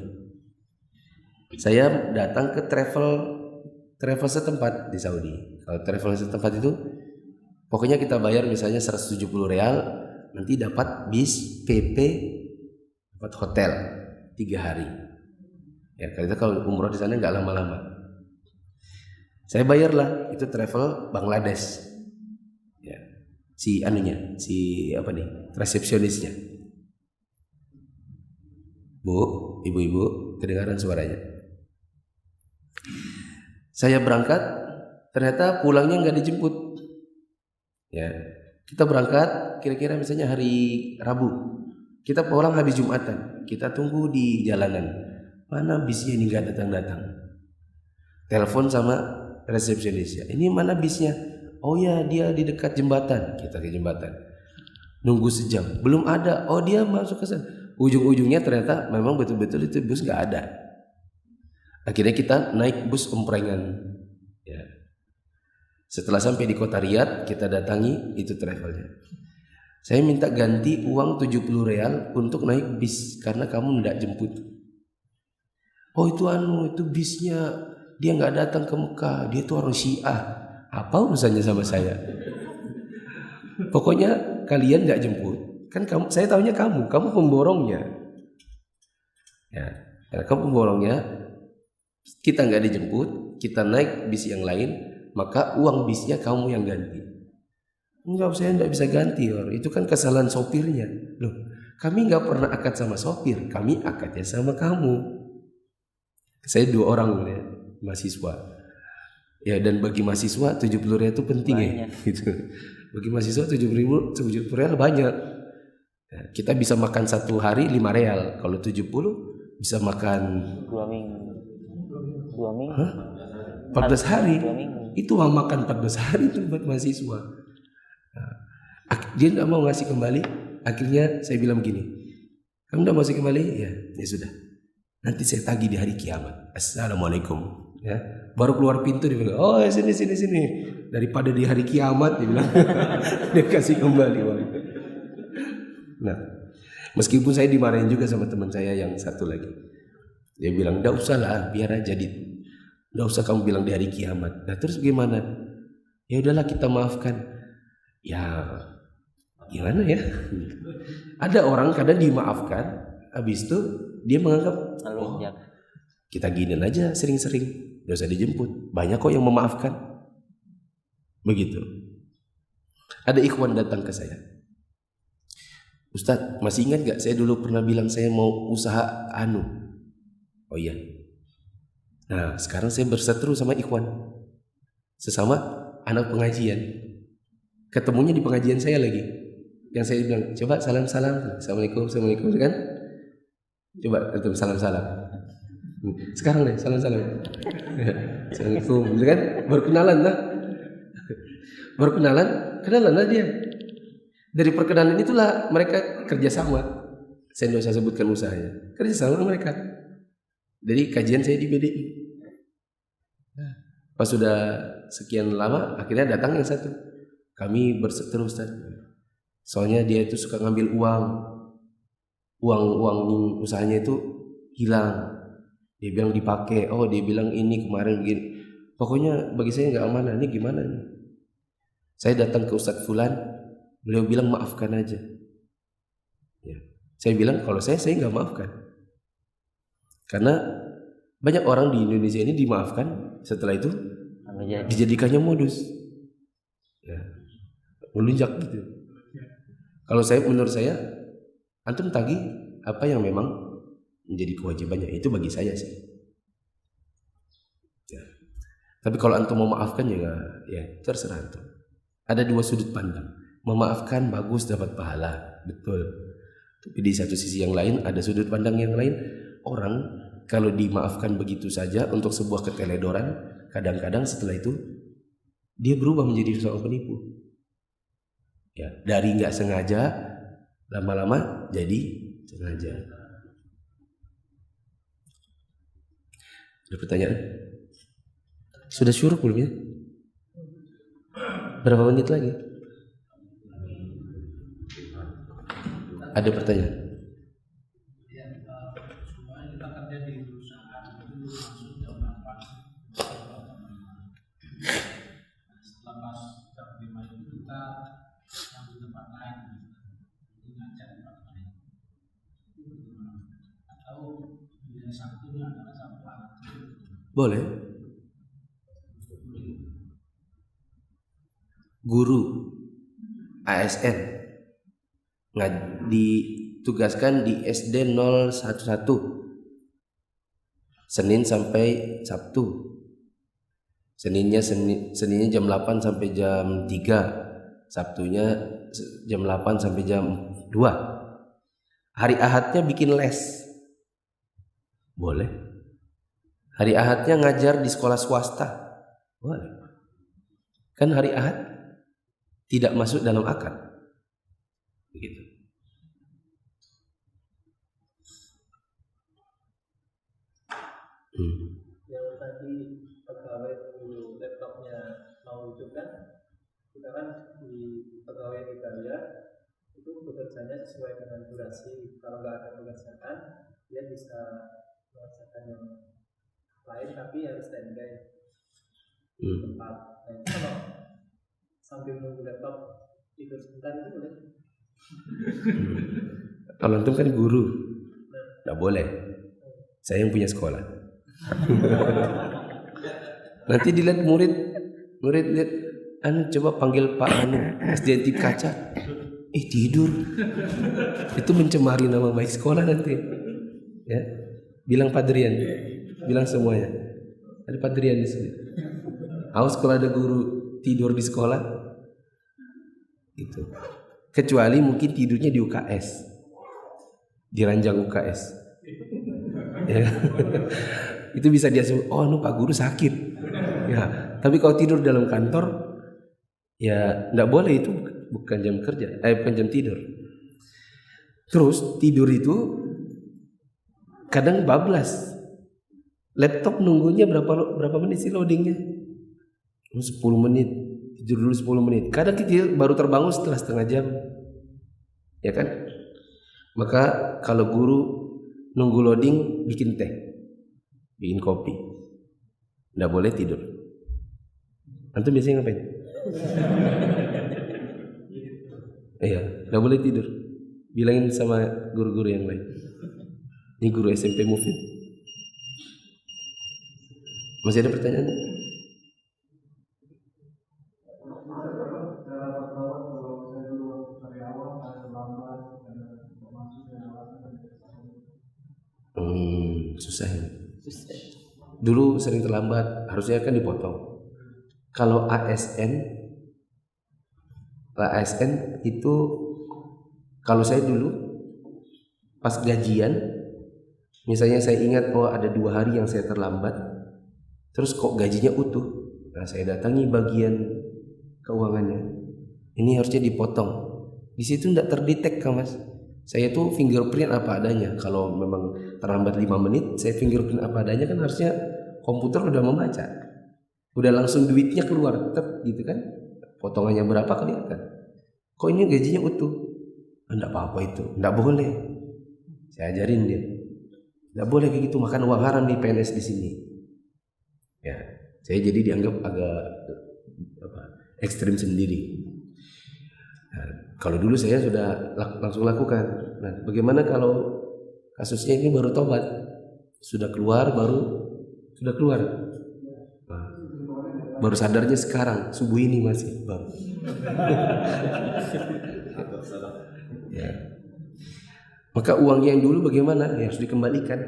Saya datang ke travel setempat di Saudi. Kalau travel setempat itu pokoknya kita bayar misalnya 170 real, nanti dapat bis, PP, dapat hotel 3 hari. Ya, kalau umroh di sana nggak lama-lama. Saya bayarlah itu travel Bangladesh. Ya. Si resepsionisnya. Bu, ibu-ibu, kedengaran suaranya. Saya berangkat, ternyata pulangnya nggak dijemput. Ya, kita berangkat kira-kira misalnya hari Rabu, kita pulang habis Jumatan, kita tunggu di jalanan, mana bisnya ini nggak datang-datang. Telepon sama resepsionisnya, ini mana bisnya? Oh ya, dia di dekat jembatan. Kita ke jembatan, nunggu sejam, belum ada. Oh, dia masuk ke sana. Ujung-ujungnya ternyata memang betul-betul itu bus nggak ada. Akhirnya kita naik bus emprengan. Ya. Setelah sampai di kota Riyadh, kita datangi itu travelnya. Saya minta ganti uang 70 real untuk naik bis karena kamu tidak jemput. Oh itu bisnya, dia nggak datang ke Mekah, dia tuh orang Syiah. Apa urusannya sama saya? Pokoknya kalian nggak jemput, kan saya tahunya kamu pemborongnya. Ya, kamu pemborongnya, kita nggak dijemput, kita naik bis yang lain, maka uang bisnya kamu yang ganti. Enggak, saya nggak bisa ganti, itu kan kesalahan sopirnya. Loh, kami nggak pernah akad sama sopir, kami akadnya sama kamu. Saya 2 orang ya, mahasiswa. Ya, dan bagi mahasiswa 70 rial itu penting banyak. Ya gitu. Bagi mahasiswa 70 rial banyak. Ya, kita bisa makan 1 hari 5 real. Kalau 70 bisa makan 2 minggu. 14 hari. Itu uang makan 14 hari itu buat mahasiswa. Nah, dia nggak mau ngasih kembali. Akhirnya saya bilang begini, kamu nggak mau ngasih kembali? Ya sudah. Nanti saya tagih di hari kiamat. Assalamualaikum. Ya, baru keluar pintu dia bilang, oh sini. Daripada di hari kiamat dia bilang, dia kasih kembali uang. Nah, Meskipun saya dimarahin juga sama teman saya yang satu lagi. Dia bilang, "Enggak usah lah, biar aja enggak usah kamu bilang di hari kiamat." Nah, terus gimana? Ya udahlah, kita maafkan. Ya gimana ya? Ada orang kadang dimaafkan, habis itu dia menganggap, "Oh, kita giniin aja sering-sering, enggak usah dijemput. Banyak kok yang memaafkan." Begitu. Ada ikhwan datang ke saya. "Ustadz, masih ingat gak saya dulu pernah bilang saya mau usaha anu?" "Oh iya." Nah, sekarang saya berseteru sama ikhwan, sesama anak pengajian. Ketemunya di pengajian saya lagi. Yang saya bilang, "Coba salam-salam. Assalamualaikum, assalamualaikum," kan? Coba antum salam-salam. Sekarang deh salam-salam. Assalamualaikum, kan? Baru kenalan lah. Baru kenalan lah dia. Dari perkenalan itulah mereka kerjasama. Saya tidak usah sebutkan usahanya. Kerjasama mereka. Dari kajian saya di BDI. Pas sudah sekian lama, akhirnya datang yang satu. "Kami berseteru, Ustaz. Soalnya dia itu suka ngambil uang usahanya itu hilang. Dia bilang dipakai. Oh, dia bilang ini kemarin begini. Pokoknya bagi saya nggak amanah. Ini gimana nih?" Saya datang ke Ustadz Fulan, beliau bilang maafkan aja. Ya. Saya bilang kalau saya nggak maafkan, karena banyak orang di Indonesia ini dimaafkan, setelah itu dijadikannya modus, ya, melunjak gitu. Kalau menurut saya, antum tagih apa yang memang menjadi kewajibannya, itu bagi saya sih. Ya. Tapi kalau antum mau maafkan ya terserah antum. Ada dua sudut pandang. Memaafkan bagus, dapat pahala, betul. Tapi di satu sisi yang lain ada sudut pandang yang lain. Orang kalau dimaafkan begitu saja untuk sebuah keteledoran, kadang-kadang setelah itu dia berubah menjadi seorang penipu. Ya, dari nggak sengaja lama-lama jadi sengaja. Ada pertanyaan? Sudah syuruk belum ya? Berapa menit lagi? Ada pertanyaan? Boleh. Guru ASN ditugaskan di SD 011 Senin sampai Sabtu. Seninnya jam 8 sampai jam 3, Sabtunya jam 8 sampai jam 2. Hari Ahadnya bikin les. Boleh. Hari Ahadnya ngajar di sekolah swasta. Boleh. Kan hari Ahad tidak masuk dalam akad. Begitu. Yang tadi pegawai dulu laptopnya mau hidupkan, kita kan di pegawai dibayar itu bekerjanya sesuai dengan durasi. Kalau nggak ada pekerjaan, dia bisa melaksanakan yang lain, tapi harus standby di tempat. Nah, itu kalau sambil nunggu laptop tidur sebentar itu boleh? Kalau antum kan guru, nggak boleh. Saya yang punya sekolah. Nanti dilihat murid lihat, coba panggil Pak SDN kaca. Tidur. Itu mencemari nama baik sekolah nanti. Ya, bilang Pak Drian, bilang semuanya. Ada Pak Drian di sini. Awas kalau ada guru tidur di sekolah, itu. Kecuali mungkin tidurnya di UKS, di ranjang UKS. Ya. Itu bisa dia sebut, oh Pak guru sakit. Ya, tapi kalau tidur dalam kantor, ya nggak boleh, itu bukan jam kerja, bukan jam tidur. Terus tidur itu kadang bablas. Laptop nunggunya berapa menit sih loadingnya? 10 menit. Tidur dulu 10 menit. Kadang kita baru terbangun setelah setengah jam. Ya kan? Maka kalau guru nunggu loading bikin teh, bikin kopi, nggak boleh tidur. Antum biasanya ngapain? Iya, nggak boleh tidur. Bilangin sama guru-guru yang lain. Ini guru SMP Mufid. Masih ada pertanyaan? Susah ya. Dulu sering terlambat, harusnya kan dipotong. Kalau ASN itu, kalau saya dulu pas gajian, misalnya saya ingat ada 2 hari yang saya terlambat, terus kok gajinya utuh, nah saya datangi bagian keuangannya, ini harusnya dipotong. Di situ tidak terdetek kan mas, saya tuh fingerprint apa adanya. Kalau memang terlambat 5 menit, saya fingerprint apa adanya, kan harusnya komputer udah membaca, udah langsung duitnya keluar, tetap gitu kan, potongannya berapa kelihatan. Kok ini gajinya utuh? Enggak apa-apa itu, enggak boleh. Saya ajarin dia, enggak boleh kayak gitu, makan uang haram di PNS di sini. Ya, saya jadi dianggap agak ekstrim sendiri. Nah, kalau dulu saya sudah langsung lakukan. Nah, bagaimana kalau kasusnya ini baru tobat, sudah keluar, nah, baru sadarnya sekarang, subuh ini masih baru. Ya. Maka uang yang dulu bagaimana? Ya, harus dikembalikan.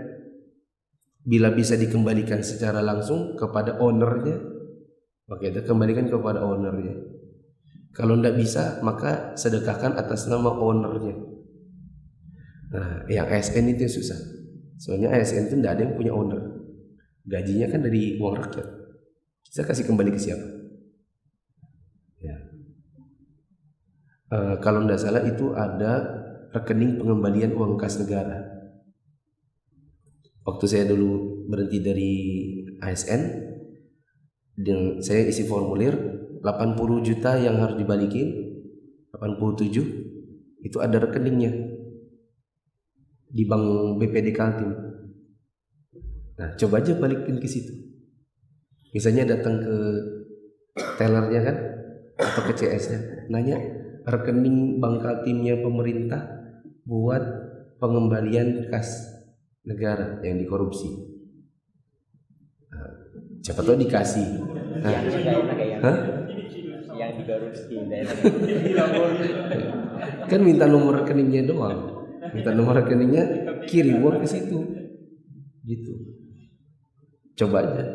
Bila bisa dikembalikan secara langsung kepada ownernya, maka kita kembalikan kepada ownernya. Kalau tidak bisa, maka sedekahkan atas nama ownernya. Nah, yang ASN itu susah. Soalnya ASN itu tidak ada yang punya owner. Gajinya kan dari uang rakyat. Saya kasih kembali ke siapa? Ya. Kalau tidak salah itu ada rekening pengembalian uang kas negara. Waktu saya dulu berhenti dari ASN, dan saya isi formulir 80 juta yang harus dibalikin, 87 itu ada rekeningnya di bank BPD Kaltim. Nah, coba aja balikin ke situ. Misalnya datang ke tellernya kan, atau ke CS-nya, nanya rekening bank Kaltimnya pemerintah buat pengembalian kas negara yang dikorupsi. Nah, siapa tahu dikasih. Nah, yang dikorupsi kan minta nomor rekeningnya doang, minta nomor rekeningnya, kirim uang ke situ, gitu. Coba aja.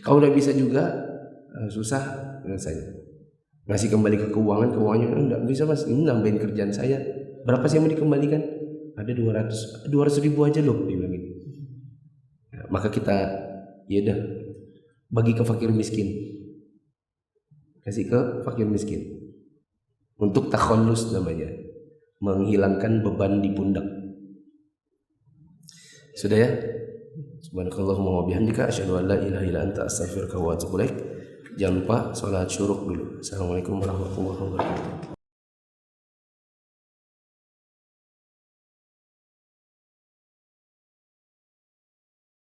Kalau udah bisa juga susah dengan saya ngasih kembali ke keuangannya enggak bisa mas, ini nambahin kerjaan saya. Berapa sih yang mau dikembalikan? Ada 200 ribu aja loh, dia bilang gitu. Nah, maka kita ya dah bagi ke fakir miskin, kasih ke fakir miskin untuk takhallus namanya, menghilangkan beban di pundak. Sudah ya. Subhanakallahumma wa bihamdika asyhadu an la ilaha illa anta astaghfiruka wa atubu ilaik. Jangan lupa sholat syuruk dulu. Assalamualaikum warahmatullahi wabarakatuh.